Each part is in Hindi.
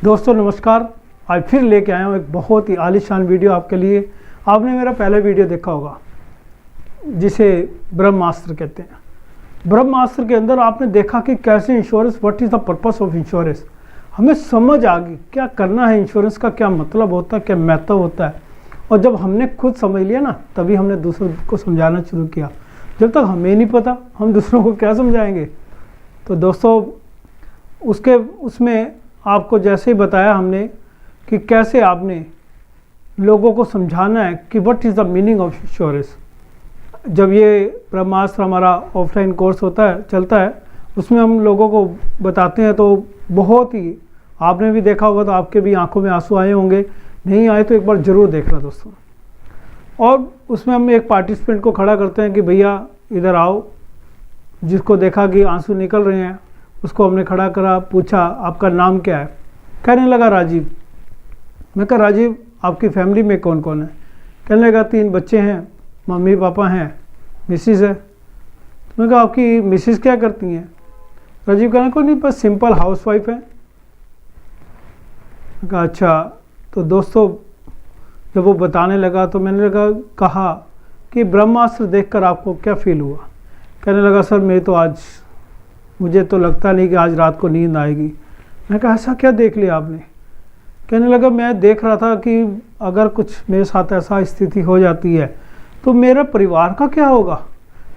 दोस्तों नमस्कार। आज फिर लेके आया हूँ एक बहुत ही आलीशान वीडियो आपके लिए। आपने मेरा पहला वीडियो देखा होगा जिसे ब्रह्मास्त्र कहते हैं। ब्रह्मास्त्र के अंदर आपने देखा कि कैसे insurance, what is the purpose of insurance, हमें समझ आ गई क्या करना है, इंश्योरेंस का क्या मतलब होता है, क्या महत्व होता है। और जब हमने खुद समझ लिया ना, तभी हमने दूसरों को समझाना शुरू किया। जब तक हमें नहीं पता हम दूसरों को क्या समझाएंगे। तो दोस्तों उसमें आपको जैसे ही बताया हमने कि कैसे आपने लोगों को समझाना है कि what is the meaning of insurance. जब ये ब्रह्मास्त्र हमारा ऑफलाइन कोर्स चलता है, उसमें हम लोगों को बताते हैं तो बहुत ही, आपने भी देखा होगा तो आपके भी आंखों में आंसू आए होंगे, नहीं आए तो एक बार ज़रूर देखना दोस्तों। और उसमें हम एक पार्टिसिपेंट को खड़ा करते हैं कि भैया इधर आओ। जिसको देखा कि आंसू निकल रहे हैं उसको हमने खड़ा करा, पूछा आपका नाम क्या है। कहने लगा राजीव। मैं कहा राजीव आपकी फैमिली में कौन कौन है। कहने लगा 3 बच्चे हैं, मम्मी पापा हैं, मिसिज़ है। तो मैं कहा आपकी मिसिज़ क्या करती हैं। राजीव कहने को नहीं, बस सिंपल हाउसवाइफ है। मैं कहा अच्छा। तो दोस्तों जब वो बताने लगा तो मैंने कहा कि ब्रह्मास्त्र देखकर आपको क्या फील हुआ। कहने लगा सर मुझे तो लगता नहीं कि आज रात को नींद आएगी। मैं कहा ऐसा क्या देख लिया आपने। कहने लगा मैं देख रहा था कि अगर कुछ मेरे साथ ऐसा स्थिति हो जाती है तो मेरे परिवार का क्या होगा।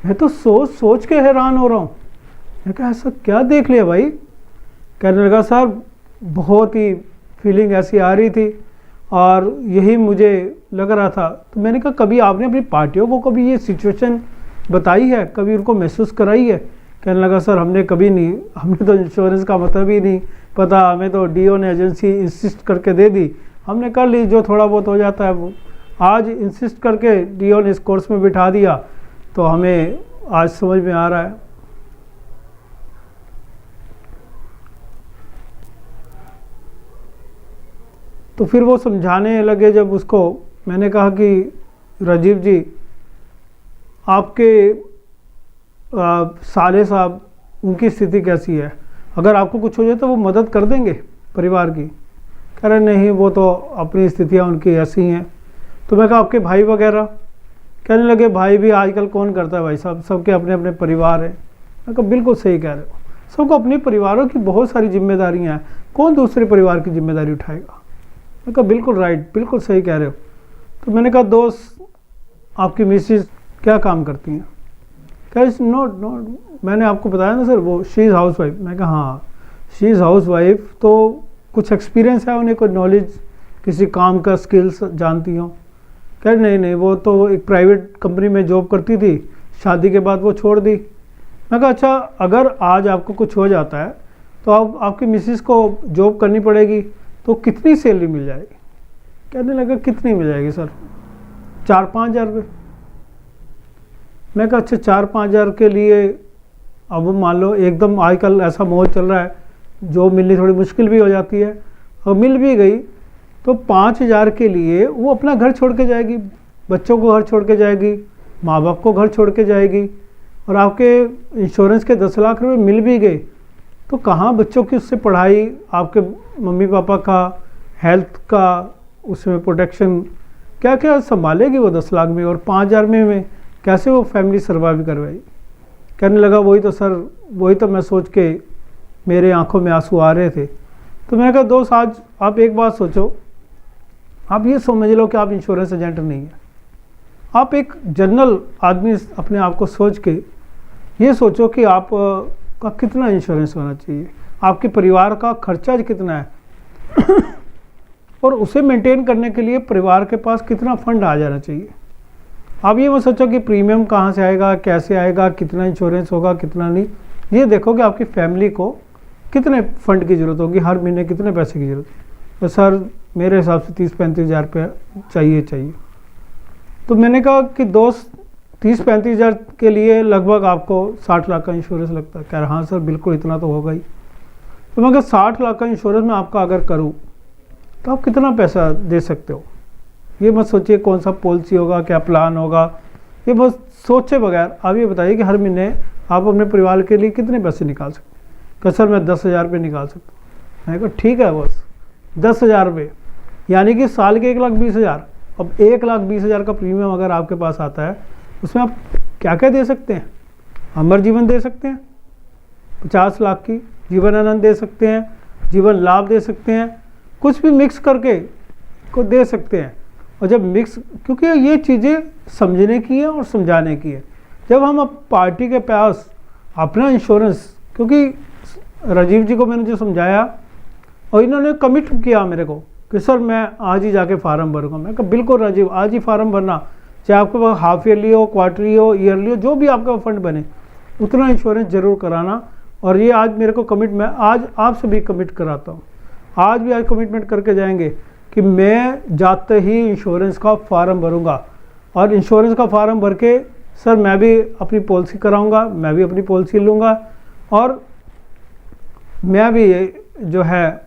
मैं तो सोच के हैरान हो रहा हूँ। मैं कहा ऐसा क्या देख लिया भाई। कहने लगा सर बहुत ही फीलिंग ऐसी आ रही थी और यही मुझे लग रहा था। तो मैंने कहा कभी आपने अपनी पार्टियों को कभी ये सिचुएशन बताई है, कभी उनको महसूस कराई है। कहने लगा सर हमने कभी नहीं, हमने तो इंश्योरेंस का मतलब ही नहीं पता, हमें तो डीओ ने एजेंसी इंसिस्ट करके दे दी, हमने कर ली, जो थोड़ा बहुत हो जाता है वो। आज इंसिस्ट करके डीओ ने इस कोर्स में बिठा दिया तो हमें आज समझ में आ रहा है। तो फिर वो समझाने लगे। जब उसको मैंने कहा कि राजीव जी आपके साले साहब उनकी स्थिति कैसी है, अगर आपको कुछ हो जाए तो वो मदद कर देंगे परिवार की। कह रहे नहीं वो तो अपनी स्थितियाँ उनकी ऐसी हैं। तो मैं कहा आपके भाई वगैरह। कहने लगे भाई भी आजकल कौन करता है भाई साहब, सबके अपने अपने परिवार हैं। मैं कहा बिल्कुल सही कह रहे हो, सबको अपने परिवारों की बहुत सारी जिम्मेदारियाँ हैं, कौन दूसरे परिवार की जिम्मेदारी उठाएगा। मैं कहा बिल्कुल राइट, बिल्कुल सही कह रहे हो। तो मैंने कहा दोस्त आपकी मिसिज क्या काम करती हैं। कह नोट मैंने आपको बताया ना सर वो शी इज़ हाउस वाइफ। मैं कहा हाँ शी इज़ हाउस वाइफ, तो कुछ एक्सपीरियंस है उन्हें, कोई नॉलेज, किसी काम का स्किल्स जानती हो। कह नहीं वो तो एक प्राइवेट कंपनी में जॉब करती थी, शादी के बाद वो छोड़ दी। मैं कहा अच्छा अगर आज आपको कुछ हो जाता है तो आपकी मिसिस को जॉब करनी पड़ेगी तो कितनी सैलरी मिल जाएगी। कहने लगा कितनी मिल जाएगी सर, 4-5 हज़ार रुपये। मैं कहा अच्छा 4-5 हज़ार के लिए अब मान लो एकदम आजकल ऐसा माहौल चल रहा है जॉब मिलनी थोड़ी मुश्किल भी हो जाती है, और मिल भी गई तो 5 हज़ार के लिए वो अपना घर छोड़ के जाएगी, बच्चों को घर छोड़ के जाएगी, माँ बाप को घर छोड़ के जाएगी। और आपके इंश्योरेंस के 10 लाख रुपए मिल भी गए तो कहाँ बच्चों की उससे पढ़ाई, आपके मम्मी पापा का हेल्थ का उसमें प्रोटेक्शन, क्या क्या संभालेगी वो 10 लाख में। और 5 हज़ार में कैसे वो फैमिली सर्वाइव करवाई। कहने लगा वही तो सर, वही तो मैं सोच के मेरे आंखों में आंसू आ रहे थे। तो मैंने कहा दोस्त आज आप एक बात सोचो, आप ये समझ लो कि आप इंश्योरेंस एजेंट नहीं है, आप एक जनरल आदमी अपने आप को सोच के ये सोचो कि आप का कितना इंश्योरेंस होना चाहिए, आपके परिवार का खर्चा कितना है और उसे मेंटेन करने के लिए परिवार के पास कितना फंड आ जाना चाहिए। आप ये मत सोचो कि प्रीमियम कहाँ से आएगा, कैसे आएगा, कितना इंश्योरेंस होगा, कितना नहीं। ये देखो कि आपकी फैमिली को कितने फंड की ज़रूरत होगी, हर महीने कितने पैसे की ज़रूरत है। तो सर मेरे हिसाब से 30-35 हज़ार रुपये चाहिए। तो मैंने कहा कि दोस्त 30-35 हज़ार के लिए लगभग आपको 60 लाख का इंश्योरेंस लगता है। कह रहा हाँ सर बिल्कुल इतना तो होगा ही। तो मैं कहा 60 लाख का इंश्योरेंस मैं आपका अगर करूँ तो आप कितना पैसा दे सकते हो। ये मत सोचिए कौन सा पॉलिसी होगा, क्या प्लान होगा, ये बस सोचे बगैर आप ये बताइए कि हर महीने आप अपने परिवार के लिए कितने पैसे निकाल सकते हैं। कहा सर मैं 10 हज़ार रुपये निकाल सकता हूँ। मैंने कहा ठीक है बस 10,000 रुपये, यानी कि साल के 1,20,000। अब 1,20,000 का प्रीमियम अगर आपके पास आता है, उसमें आप क्या क्या दे सकते हैं? अमर जीवन दे सकते हैं, 50 लाख की जीवन आनंद दे सकते हैं, जीवन लाभ दे सकते हैं, कुछ भी मिक्स करके को दे सकते हैं। और जब मिक्स, क्योंकि ये चीज़ें समझने की है और समझाने की है। जब हम अब पार्टी के पास अपना इंश्योरेंस, क्योंकि राजीव जी को मैंने जो समझाया और इन्होंने कमिट किया मेरे को कि सर मैं आज ही जाके फार्म भरूंगा। मैं कहा बिल्कुल राजीव, आज ही फार्म भरना, चाहे आपके पास हाफ ईयरली हो, क्वार्टरली हो, ईयरली हो, जो भी आपका फंड बने उतना इंश्योरेंस जरूर कराना। और ये आज मेरे को कमिट, मैं आज आपसे भी कमिट कराता हूँ, आज भी आज कमिटमेंट करके जाएंगे कि मैं जाते ही इंश्योरेंस का फार्म भरूंगा। और इंश्योरेंस का फार्म भर के सर मैं भी अपनी पॉलिसी कराऊंगा, मैं भी अपनी पॉलिसी लूँगा, और मैं भी जो है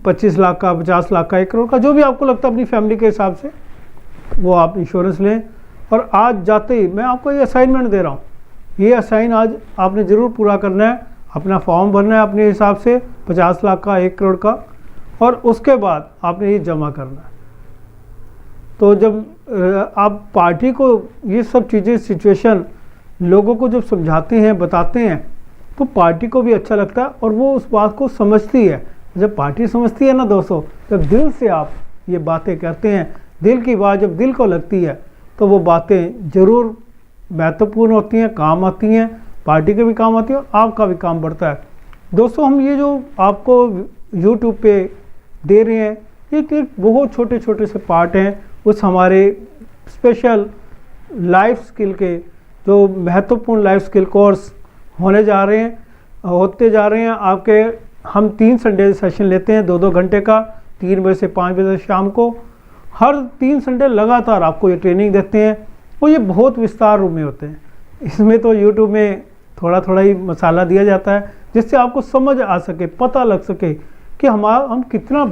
25 लाख का, 50 लाख का, 1 करोड़ का, जो भी आपको लगता है अपनी फैमिली के हिसाब से वो आप इंश्योरेंस लें। और आज जाते ही मैं आपको ये असाइनमेंट दे रहा हूँ, ये असाइन आज आपने ज़रूर पूरा करना है। अपना फॉर्म भरना है अपने हिसाब से, 50 लाख का, 1 करोड़ का, और उसके बाद आपने ये जमा करना है। तो जब आप पार्टी को ये सब चीज़ें, सिचुएशन लोगों को जब समझाते हैं, बताते हैं, तो पार्टी को भी अच्छा लगता है और वो उस बात को समझती है। जब पार्टी समझती है ना दोस्तों, जब दिल से आप ये बातें करते हैं, दिल की बात जब दिल को लगती है, तो वो बातें ज़रूर महत्वपूर्ण होती हैं, काम आती हैं, पार्टी के भी काम आती है, आपका भी काम बढ़ता है। दोस्तों हम ये जो आपको यूट्यूब पे दे रहे हैं, ये बहुत छोटे छोटे से पार्ट हैं उस हमारे स्पेशल लाइफ स्किल के, जो महत्वपूर्ण लाइफ स्किल कोर्स होते जा रहे हैं आपके। हम 3 संडे सेशन लेते हैं, 2-2 घंटे का, 3 बजे से 5 बजे शाम को। हर 3 संडे लगातार आपको ये ट्रेनिंग देते हैं, और ये बहुत विस्तार रूप में होते हैं। इसमें तो यूट्यूब में थोड़ा थोड़ा ही मसाला दिया जाता है, जिससे आपको समझ आ सके, पता लग सके कि हम कितना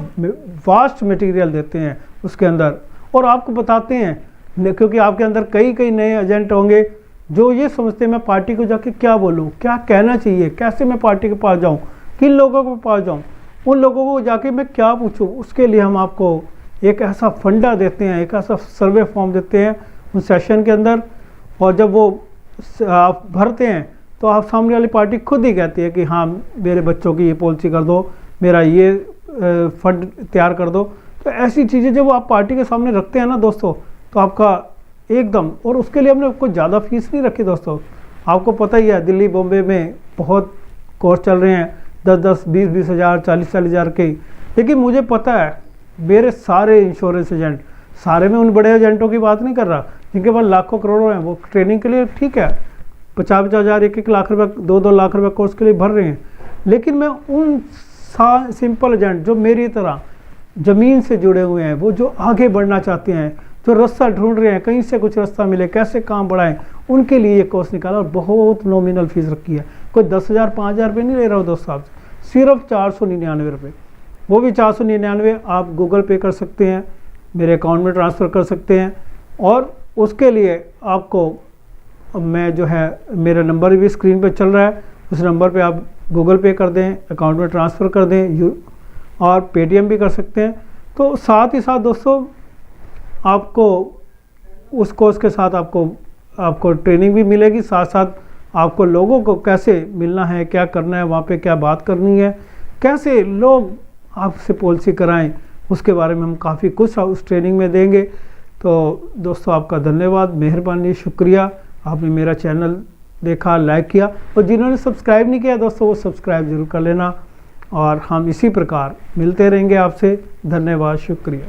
वास्ट मटेरियल देते हैं उसके अंदर। और आपको बताते हैं, क्योंकि आपके अंदर कई नए एजेंट होंगे जो ये समझते हैं मैं पार्टी को जाके क्या बोलूँ, क्या कहना चाहिए, कैसे मैं पार्टी के पास जाऊँ, किन लोगों के पास जाऊँ, उन लोगों को जाके मैं क्या पूछूँ। उसके लिए हम आपको एक ऐसा फंडा देते हैं, एक ऐसा सर्वे फॉर्म देते हैं उस सेशन के अंदर। और जब वो आप भरते हैं तो आप सामने वाली पार्टी खुद ही कहती है कि हाँ मेरे बच्चों की ये पॉलिसी कर दो, मेरा ये फंड तैयार कर दो। तो ऐसी चीज़ें जब आप पार्टी के सामने रखते हैं ना दोस्तों, तो आपका एकदम, और उसके लिए हमने कोई ज़्यादा फीस नहीं रखी दोस्तों। आपको पता ही है दिल्ली बॉम्बे में बहुत कोर्स चल रहे हैं, 10-10, 20-20 हज़ार, 40-40 हज़ार के। लेकिन मुझे पता है मेरे सारे इंश्योरेंस एजेंट, सारे में उन बड़े एजेंटों की बात नहीं कर रहा जिनके पास लाखों करोड़ों हैं, वो ट्रेनिंग के लिए ठीक है 50-50 हज़ार, 1-1 लाख रुपये, 2-2 लाख रुपये कोर्स के लिए भर रहे हैं। लेकिन मैं उन सिंपल एजेंट जो मेरी तरह ज़मीन से जुड़े हुए हैं, वो जो आगे बढ़ना चाहते हैं, जो रास्ता ढूंढ रहे हैं, कहीं से कुछ रास्ता मिले, कैसे काम बढ़ाएं, उनके लिए ये कोर्स निकाला। और बहुत नॉमिनल फीस रखी है, कोई 10,000 5,000 रुपये नहीं ले रहा हूँ दोस्तों आपसे, सिर्फ 499 रुपये। वो भी 499 आप गूगल पे कर सकते हैं, मेरे अकाउंट में ट्रांसफ़र कर सकते हैं। और उसके लिए आपको मैं जो है, मेरा नंबर भी स्क्रीन पे चल रहा है, उस नंबर पे आप गूगल पे कर दें, अकाउंट में ट्रांसफ़र कर दें, और पेटीएम भी कर सकते हैं। तो साथ ही साथ दोस्तों आपको उस कोर्स के साथ आपको ट्रेनिंग भी मिलेगी, साथ साथ आपको लोगों को कैसे मिलना है, क्या करना है, वहाँ पे क्या बात करनी है, कैसे लोग आपसे पॉलिसी कराएं, उसके बारे में हम काफ़ी कुछ उस ट्रेनिंग में देंगे। तो दोस्तों आपका धन्यवाद, मेहरबानी, शुक्रिया, आपने मेरा चैनल देखा, लाइक किया, और जिन्होंने सब्सक्राइब नहीं किया दोस्तों वो सब्सक्राइब ज़रूर कर लेना। और हम इसी प्रकार मिलते रहेंगे आपसे। धन्यवाद, शुक्रिया।